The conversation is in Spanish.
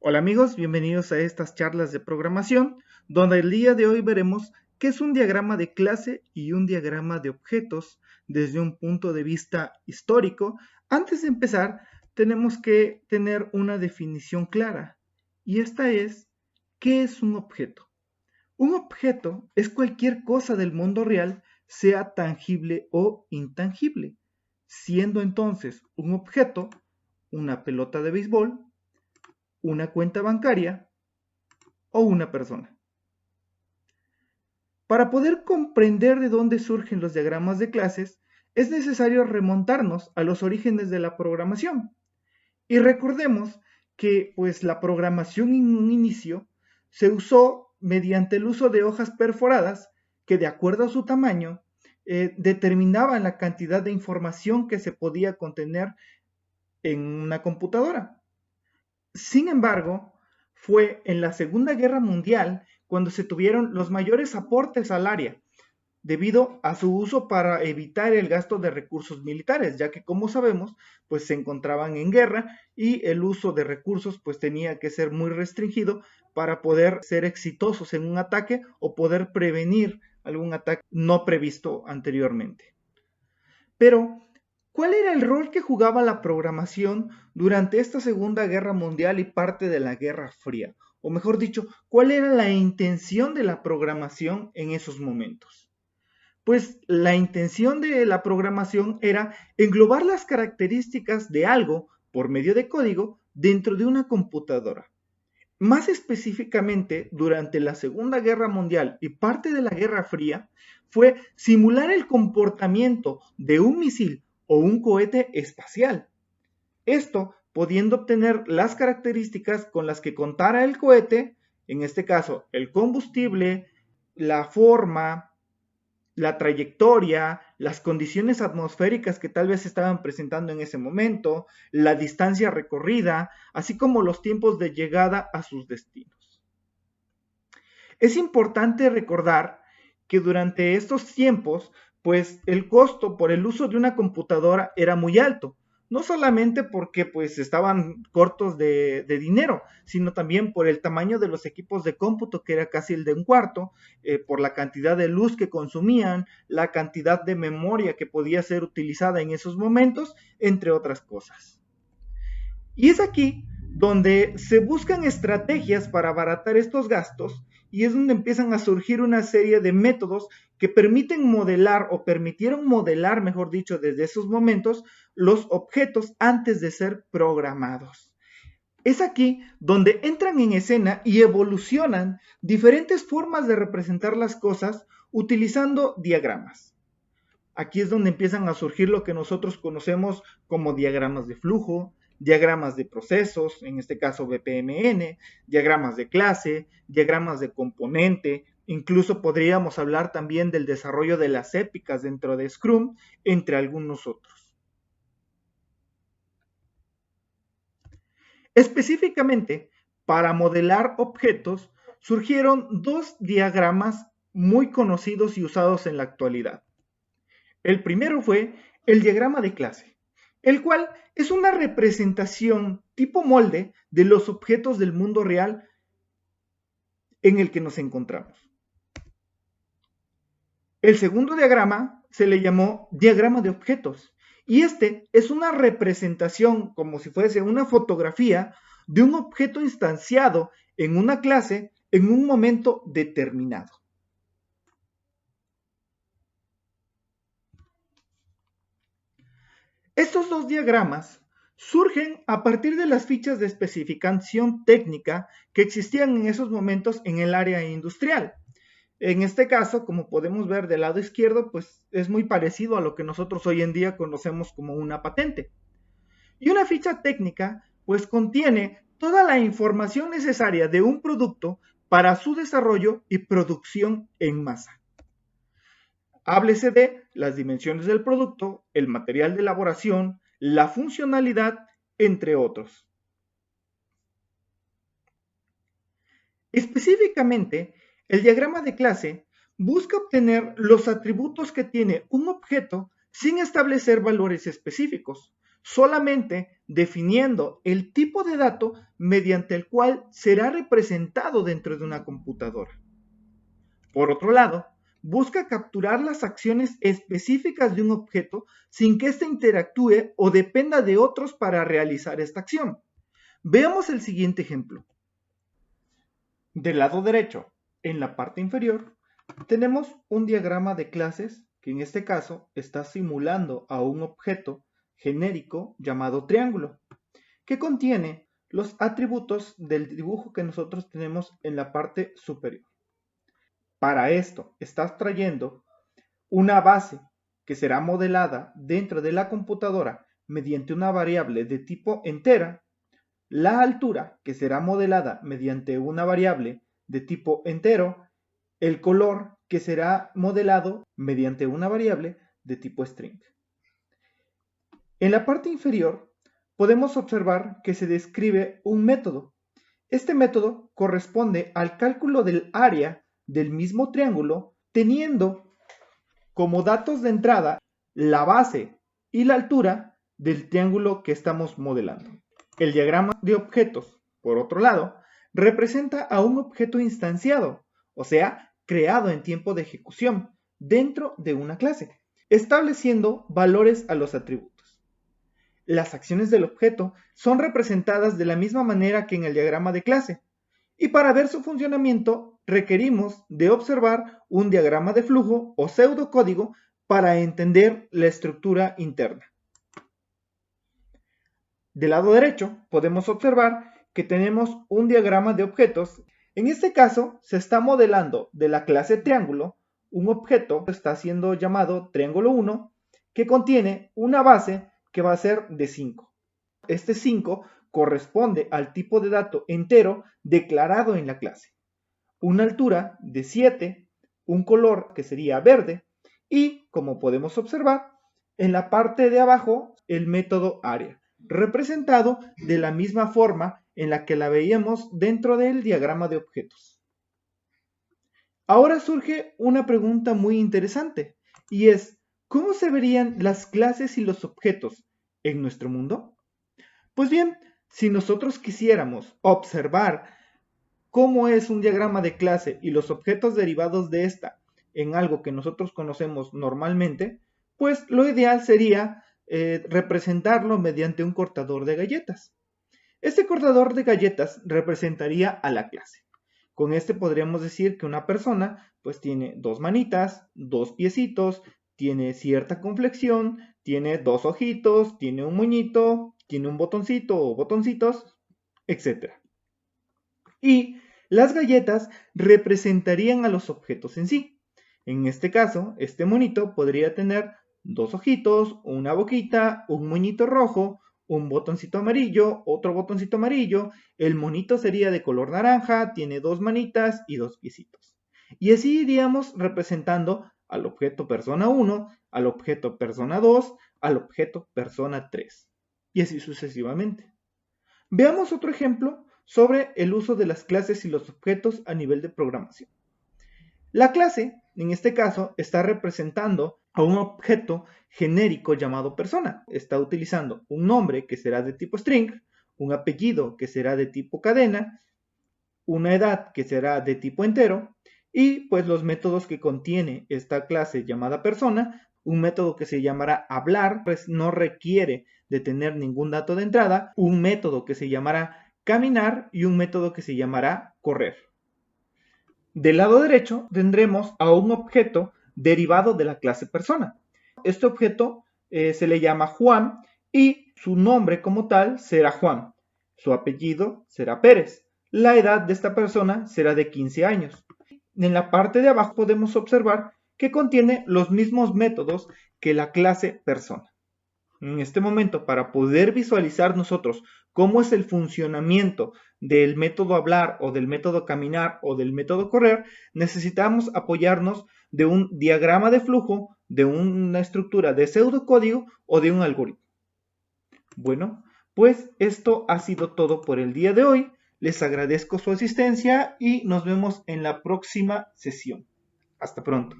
Hola amigos, bienvenidos a estas charlas de programación, donde el día de hoy veremos qué es un diagrama de clase y un diagrama de objetos desde un punto de vista histórico. Antes de empezar, tenemos que tener una definición clara, y esta es, ¿qué es un objeto? Un objeto es cualquier cosa del mundo real, sea tangible o intangible, siendo entonces un objeto una pelota de béisbol, una cuenta bancaria o una persona. Para poder comprender de dónde surgen los diagramas de clases, es necesario remontarnos a los orígenes de la programación. Y recordemos que pues la programación en un inicio se usó mediante el uso de hojas perforadas que de acuerdo a su tamaño determinaban la cantidad de información que se podía contener en una computadora. Sin embargo, fue en la Segunda Guerra Mundial cuando se tuvieron los mayores aportes al área, debido a su uso para evitar el gasto de recursos militares, ya que como sabemos, pues se encontraban en guerra y el uso de recursos pues tenía que ser muy restringido para poder ser exitosos en un ataque o poder prevenir algún ataque no previsto anteriormente. Pero, ¿cuál era el rol que jugaba la programación durante esta Segunda Guerra Mundial y parte de la Guerra Fría? O mejor dicho, ¿cuál era la intención de la programación en esos momentos? Pues la intención de la programación era englobar las características de algo por medio de código dentro de una computadora. Más específicamente, durante la Segunda Guerra Mundial y parte de la Guerra Fría, fue simular el comportamiento de un misil o un cohete espacial. Esto pudiendo obtener las características con las que contara el cohete, en este caso el combustible, la forma, la trayectoria, las condiciones atmosféricas que tal vez se estaban presentando en ese momento, la distancia recorrida, así como los tiempos de llegada a sus destinos. Es importante recordar que durante estos tiempos, pues el costo por el uso de una computadora era muy alto, no solamente porque pues estaban cortos de dinero, sino también por el tamaño de los equipos de cómputo, que era casi el de un cuarto, por la cantidad de luz que consumían, la cantidad de memoria que podía ser utilizada en esos momentos, entre otras cosas. Y es aquí donde se buscan estrategias para abaratar estos gastos y es donde empiezan a surgir una serie de métodos que permiten modelar o permitieron modelar, mejor dicho, desde esos momentos, los objetos antes de ser programados. Es aquí donde entran en escena y evolucionan diferentes formas de representar las cosas utilizando diagramas. Aquí es donde empiezan a surgir lo que nosotros conocemos como diagramas de flujo, diagramas de procesos, en este caso BPMN, diagramas de clase, diagramas de componente, incluso podríamos hablar también del desarrollo de las épicas dentro de Scrum, entre algunos otros. Específicamente, para modelar objetos, surgieron dos diagramas muy conocidos y usados en la actualidad. El primero fue el diagrama de clase, el cual es una representación tipo molde de los objetos del mundo real en el que nos encontramos. El segundo diagrama se le llamó diagrama de objetos y este es una representación como si fuese una fotografía de un objeto instanciado en una clase en un momento determinado. Estos dos diagramas surgen a partir de las fichas de especificación técnica que existían en esos momentos en el área industrial. En este caso, como podemos ver del lado izquierdo, pues es muy parecido a lo que nosotros hoy en día conocemos como una patente. Y una ficha técnica, pues contiene toda la información necesaria de un producto para su desarrollo y producción en masa. Háblese de las dimensiones del producto, el material de elaboración, la funcionalidad, entre otros. Específicamente, el diagrama de clase busca obtener los atributos que tiene un objeto sin establecer valores específicos, solamente definiendo el tipo de dato mediante el cual será representado dentro de una computadora. Por otro lado, busca capturar las acciones específicas de un objeto sin que éste interactúe o dependa de otros para realizar esta acción. Veamos el siguiente ejemplo. Del lado derecho, en la parte inferior, tenemos un diagrama de clases que en este caso está simulando a un objeto genérico llamado triángulo, que contiene los atributos del dibujo que nosotros tenemos en la parte superior. Para esto, estás trayendo una base que será modelada dentro de la computadora mediante una variable de tipo entera, la altura que será modelada mediante una variable de tipo entero, el color que será modelado mediante una variable de tipo string. En la parte inferior podemos observar que se describe un método. Este método corresponde al cálculo del área del mismo triángulo teniendo como datos de entrada la base y la altura del triángulo que estamos modelando. El diagrama de objetos, por otro lado, representa a un objeto instanciado, o sea, creado en tiempo de ejecución, dentro de una clase, estableciendo valores a los atributos. Las acciones del objeto son representadas de la misma manera que en el diagrama de clase, y para ver su funcionamiento requerimos de observar un diagrama de flujo o pseudocódigo para entender la estructura interna. Del lado derecho podemos observar que tenemos un diagrama de objetos. En este caso se está modelando de la clase triángulo un objeto que está siendo llamado triángulo 1 que contiene una base que va a ser de 5. Este 5 corresponde al tipo de dato entero declarado en la clase, una altura de 7, un color que sería verde y, como podemos observar, en la parte de abajo el método área, representado de la misma forma en la que la veíamos dentro del diagrama de objetos. Ahora surge una pregunta muy interesante y es, ¿cómo se verían las clases y los objetos en nuestro mundo? Pues bien, si nosotros quisiéramos observar cómo es un diagrama de clase y los objetos derivados de esta en algo que nosotros conocemos normalmente, pues lo ideal sería representarlo mediante un cortador de galletas. Este cortador de galletas representaría a la clase. Con este podríamos decir que una persona pues tiene dos manitas, dos piecitos, tiene cierta complexión, tiene dos ojitos, tiene un moñito, tiene un botoncito o botoncitos, etc. Y las galletas representarían a los objetos en sí. En este caso, este monito podría tener dos ojitos, una boquita, un moñito rojo, un botoncito amarillo, otro botoncito amarillo, el monito sería de color naranja, tiene dos manitas y dos piecitos. Y así iríamos representando al objeto persona 1, al objeto persona 2, al objeto persona 3. Y así sucesivamente. Veamos otro ejemplo sobre el uso de las clases y los objetos a nivel de programación. La clase, en este caso, está representando a un objeto genérico llamado persona. Está utilizando un nombre que será de tipo string, un apellido que será de tipo cadena, una edad que será de tipo entero y pues los métodos que contiene esta clase llamada persona, un método que se llamará hablar, pues no requiere de tener ningún dato de entrada, un método que se llamará caminar y un método que se llamará correr. Del lado derecho tendremos a un objeto derivado de la clase persona. Este objeto se le llama Juan y su nombre como tal será Juan. Su apellido será Pérez. La edad de esta persona será de 15 años. En la parte de abajo podemos observar que contiene los mismos métodos que la clase persona. En este momento, para poder visualizar nosotros cómo es el funcionamiento del método hablar o del método caminar o del método correr, necesitamos apoyarnos de un diagrama de flujo, de una estructura de pseudocódigo o de un algoritmo. Bueno, pues esto ha sido todo por el día de hoy. Les agradezco su asistencia y nos vemos en la próxima sesión. Hasta pronto.